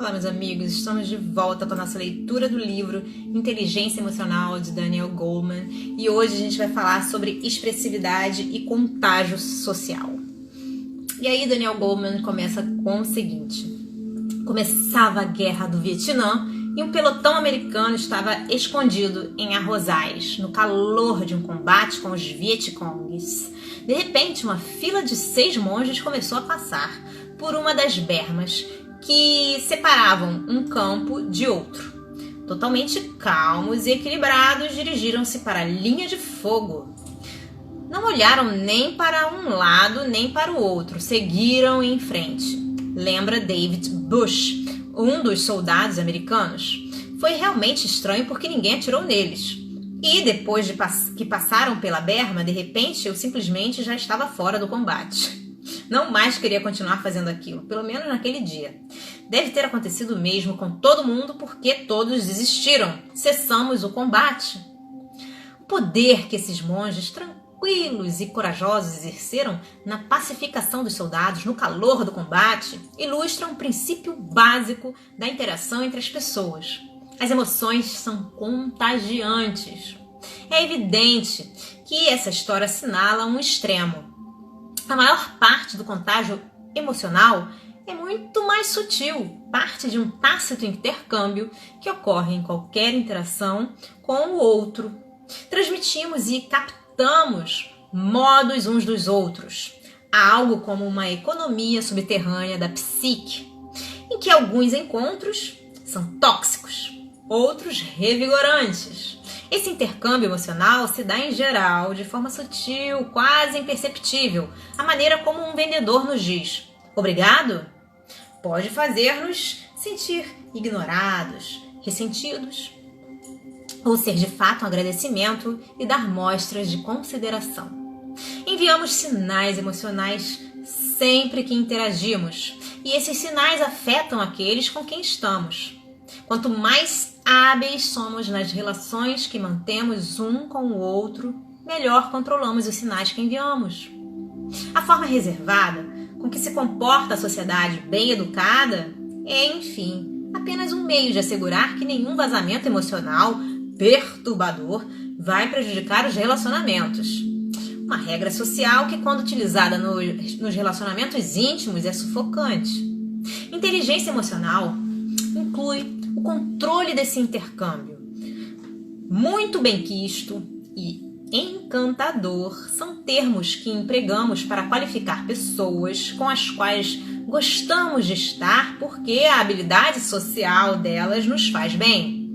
Olá, meus amigos, estamos de volta com a nossa leitura do livro Inteligência Emocional, de Daniel Goleman, e hoje a gente vai falar sobre expressividade e contágio social. E aí Daniel Goleman começa com o seguinte: começava a guerra do Vietnã e um pelotão americano estava escondido em arrozais, no calor de um combate com os Vietcongues. De repente, uma fila de 6 monges começou a passar por uma das bermas que separavam um campo de outro. Totalmente calmos e equilibrados, dirigiram-se para a linha de fogo. Não olharam nem para um lado nem para o outro, seguiram em frente. Lembra David Bush, um dos soldados americanos? Foi realmente estranho porque ninguém atirou neles. E depois de que passaram pela berma, de repente eu simplesmente já estava fora do combate. Não mais queria continuar fazendo aquilo, pelo menos naquele dia. Deve ter acontecido o mesmo com todo mundo porque todos desistiram. Cessamos o combate. O poder que esses monges tranquilos e corajosos exerceram na pacificação dos soldados no calor do combate ilustra um princípio básico da interação entre as pessoas. As emoções são contagiantes. É evidente que essa história assinala um extremo. A maior parte do contágio emocional é muito mais sutil, parte de um tácito intercâmbio que ocorre em qualquer interação com o outro. Transmitimos e captamos modos uns dos outros. Há algo como uma economia subterrânea da psique, em que alguns encontros são tóxicos, outros revigorantes. Esse intercâmbio emocional se dá em geral de forma sutil, quase imperceptível, a maneira como um vendedor nos diz: obrigado? Pode fazer-nos sentir ignorados, ressentidos, ou ser de fato um agradecimento e dar mostras de consideração. Enviamos sinais emocionais sempre que interagimos, e esses sinais afetam aqueles com quem estamos. Quanto mais hábeis somos nas relações que mantemos um com o outro, melhor controlamos os sinais que enviamos. A forma reservada com que se comporta a sociedade bem educada é, enfim, apenas um meio de assegurar que nenhum vazamento emocional perturbador vai prejudicar os relacionamentos. Uma regra social que, quando utilizada nos relacionamentos íntimos, é sufocante. Inteligência emocional inclui o controle desse intercâmbio. Muito benquisto e encantador são termos que empregamos para qualificar pessoas com as quais gostamos de estar porque a habilidade social delas nos faz bem.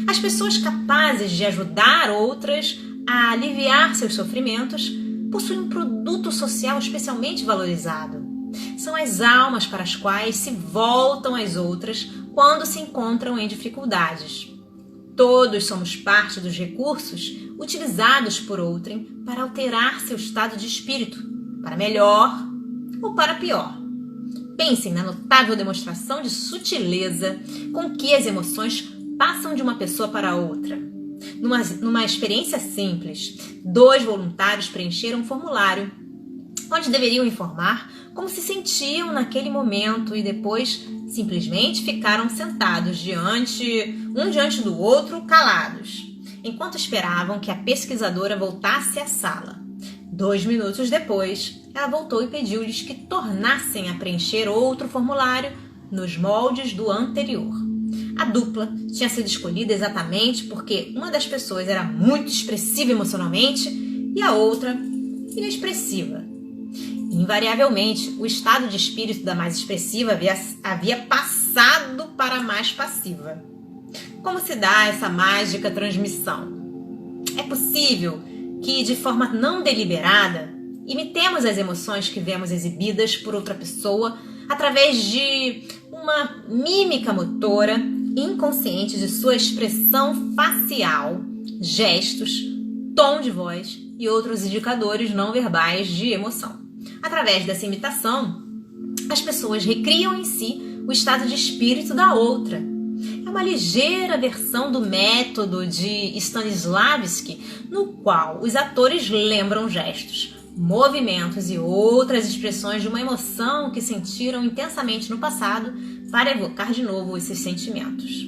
As pessoas capazes de ajudar outras a aliviar seus sofrimentos possuem um produto social especialmente valorizado. São as almas para as quais se voltam as outras quando se encontram em dificuldades. Todos somos parte dos recursos utilizados por outrem para alterar seu estado de espírito, para melhor ou para pior. Pensem na notável demonstração de sutileza com que as emoções passam de uma pessoa para outra. Numa experiência simples, 2 voluntários preencheram um formulário onde deveriam informar como se sentiam naquele momento e depois simplesmente ficaram sentados um diante do outro, calados, enquanto esperavam que a pesquisadora voltasse à sala. 2 minutos depois, ela voltou e pediu-lhes que tornassem a preencher outro formulário nos moldes do anterior. A dupla tinha sido escolhida exatamente porque uma das pessoas era muito expressiva emocionalmente e a outra inexpressiva. Invariavelmente, o estado de espírito da mais expressiva havia passado para a mais passiva. Como se dá essa mágica transmissão? É possível que, de forma não deliberada, imitemos as emoções que vemos exibidas por outra pessoa através de uma mímica motora inconsciente de sua expressão facial, gestos, tom de voz e outros indicadores não verbais de emoção. Através dessa imitação, as pessoas recriam em si o estado de espírito da outra. É uma ligeira versão do método de Stanislavski, no qual os atores lembram gestos, movimentos e outras expressões de uma emoção que sentiram intensamente no passado para evocar de novo esses sentimentos.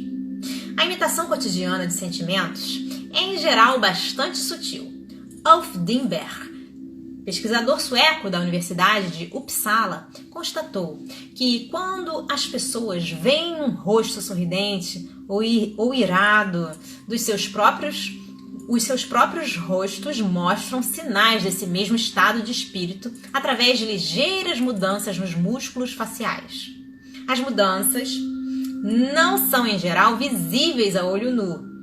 A imitação cotidiana de sentimentos é, em geral, bastante sutil. Ulf Dingberg, pesquisador sueco da Universidade de Uppsala, constatou que quando as pessoas veem um rosto sorridente ou irado os seus próprios rostos mostram sinais desse mesmo estado de espírito através de ligeiras mudanças nos músculos faciais. As mudanças não são, em geral, visíveis a olho nu.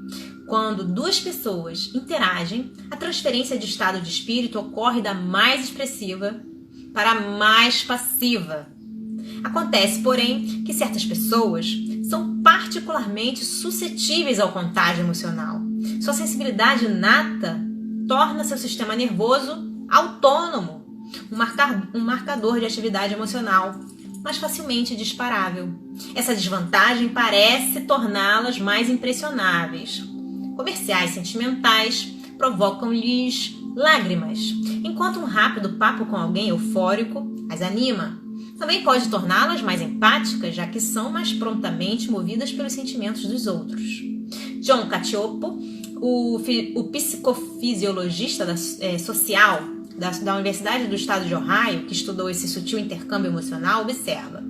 Quando duas pessoas interagem, a transferência de estado de espírito ocorre da mais expressiva para a mais passiva. Acontece, porém, que certas pessoas são particularmente suscetíveis ao contágio emocional. Sua sensibilidade inata torna seu sistema nervoso autônomo, um marcador de atividade emocional, mas facilmente disparável. Essa desvantagem parece torná-las mais impressionáveis. Comerciais sentimentais provocam-lhes lágrimas, enquanto um rápido papo com alguém eufórico as anima. Também pode torná-las mais empáticas, já que são mais prontamente movidas pelos sentimentos dos outros. John Cacioppo, o psicofisiologista social da Universidade do Estado de Ohio, que estudou esse sutil intercâmbio emocional, observa: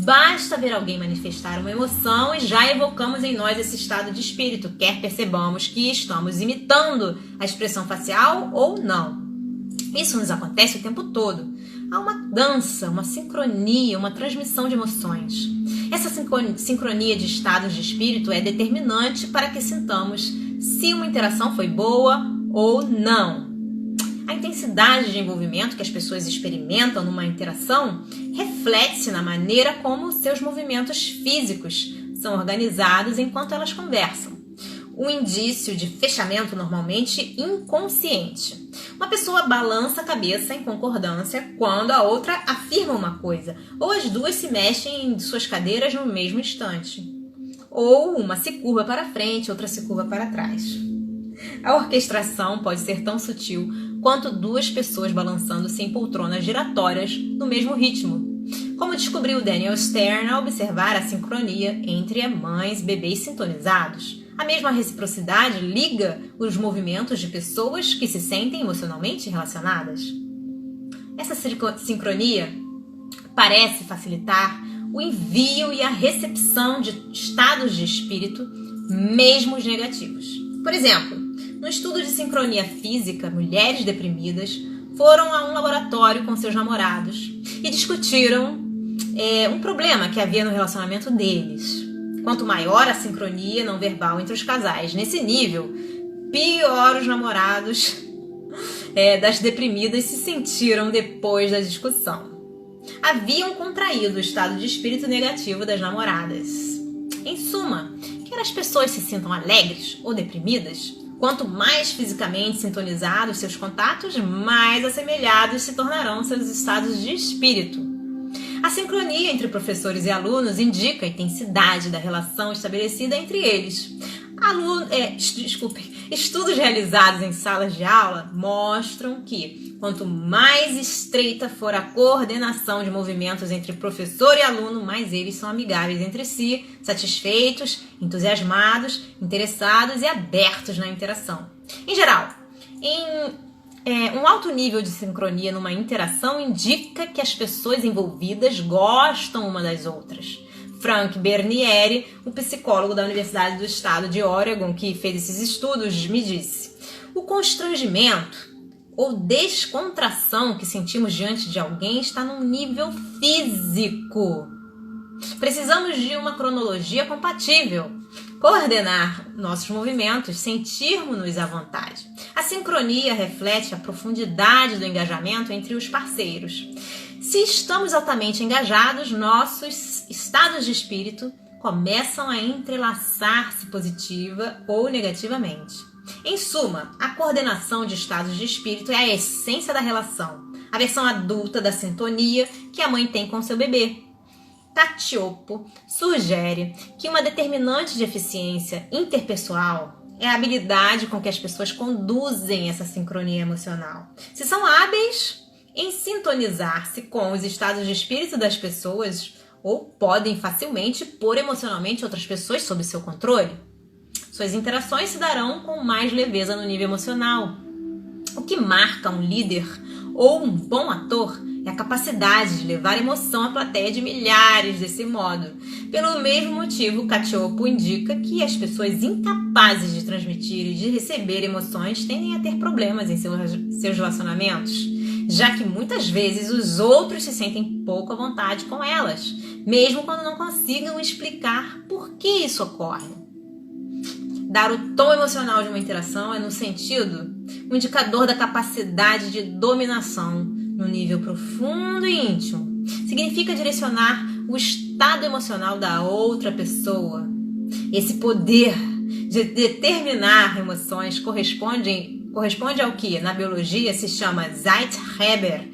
basta ver alguém manifestar uma emoção e já evocamos em nós esse estado de espírito, quer percebamos que estamos imitando a expressão facial ou não. Isso nos acontece o tempo todo. Há uma dança, uma sincronia, uma transmissão de emoções. Essa sincronia de estados de espírito é determinante para que sintamos se uma interação foi boa ou não. A intensidade de envolvimento que as pessoas experimentam numa interação reflete-se na maneira como seus movimentos físicos são organizados enquanto elas conversam. Um indício de fechamento normalmente inconsciente. Uma pessoa balança a cabeça em concordância quando a outra afirma uma coisa, ou as duas se mexem em suas cadeiras no mesmo instante. Ou uma se curva para frente, outra se curva para trás. A orquestração pode ser tão sutil quanto duas pessoas balançando-se em poltronas giratórias no mesmo ritmo, como descobriu Daniel Stern ao observar a sincronia entre mães e bebês sintonizados. A mesma reciprocidade liga os movimentos de pessoas que se sentem emocionalmente relacionadas. Essa sincronia parece facilitar o envio e a recepção de estados de espírito, mesmo os negativos. Por exemplo, no estudo de sincronia física, mulheres deprimidas foram a um laboratório com seus namorados e discutiram um problema que havia no relacionamento deles. Quanto maior a sincronia não verbal entre os casais nesse nível, pior os namorados das deprimidas se sentiram depois da discussão. Haviam contraído o estado de espírito negativo das namoradas. Em suma, quer as pessoas se sintam alegres ou deprimidas, quanto mais fisicamente sintonizados seus contatos, mais assemelhados se tornarão seus estados de espírito. A sincronia entre professores e alunos indica a intensidade da relação estabelecida entre eles. Estudos realizados em salas de aula mostram que, quanto mais estreita for a coordenação de movimentos entre professor e aluno, mais eles são amigáveis entre si, satisfeitos, entusiasmados, interessados e abertos na interação. Em geral, um alto nível de sincronia numa interação indica que as pessoas envolvidas gostam uma das outras. Frank Bernieri, um psicólogo da Universidade do Estado de Oregon, que fez esses estudos, me disse: o constrangimento ou descontração que sentimos diante de alguém está num nível físico. Precisamos de uma cronologia compatível, coordenar nossos movimentos, sentirmos-nos à vontade. A sincronia reflete a profundidade do engajamento entre os parceiros. Se estamos altamente engajados, nossos estados de espírito começam a entrelaçar-se positiva ou negativamente. Em suma, a coordenação de estados de espírito é a essência da relação, a versão adulta da sintonia que a mãe tem com seu bebê. Cacioppo sugere que uma determinante de eficiência interpessoal é a habilidade com que as pessoas conduzem essa sincronia emocional. Se são hábeis em sintonizar-se com os estados de espírito das pessoas, ou podem facilmente pôr emocionalmente outras pessoas sob seu controle. Suas interações se darão com mais leveza no nível emocional. O que marca um líder ou um bom ator é a capacidade de levar emoção à plateia de milhares desse modo. Pelo mesmo motivo, Cacioppo indica que as pessoas incapazes de transmitir e de receber emoções tendem a ter problemas em seus relacionamentos, já que muitas vezes os outros se sentem pouco à vontade com elas, mesmo quando não consigam explicar por que isso ocorre. Dar o tom emocional de uma interação é, no sentido, um indicador da capacidade de dominação no nível profundo e íntimo. Significa direcionar o estado emocional da outra pessoa. Esse poder de determinar emoções corresponde ao que, na biologia, se chama Zeitgeber,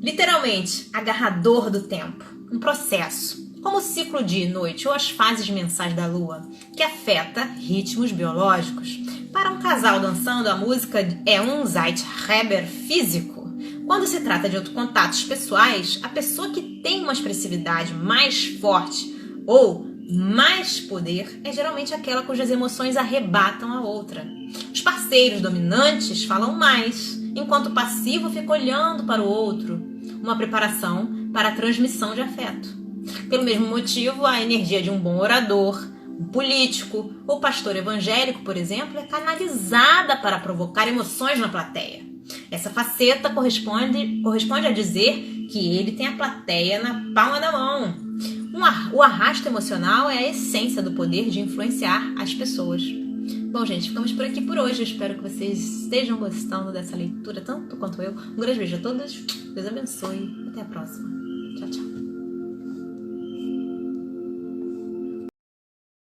literalmente, agarrador do tempo, um processo, como o ciclo dia e noite ou as fases mensais da lua, que afeta ritmos biológicos. Para um casal dançando, a música é um Zeitgeber físico. Quando se trata de contatos pessoais, a pessoa que tem uma expressividade mais forte ou mais poder é geralmente aquela cujas emoções arrebatam a outra. Os parceiros dominantes falam mais, enquanto o passivo fica olhando para o outro, uma preparação para a transmissão de afeto. Pelo mesmo motivo, a energia de um bom orador, um político ou pastor evangélico, por exemplo, é canalizada para provocar emoções na plateia. Essa faceta corresponde a dizer que ele tem a plateia na palma da mão. O arrasto emocional é a essência do poder de influenciar as pessoas. Bom, gente, ficamos por aqui por hoje. Eu espero que vocês estejam gostando dessa leitura, tanto quanto eu. Um grande beijo a todos. Deus abençoe. Até a próxima. Tchau, tchau.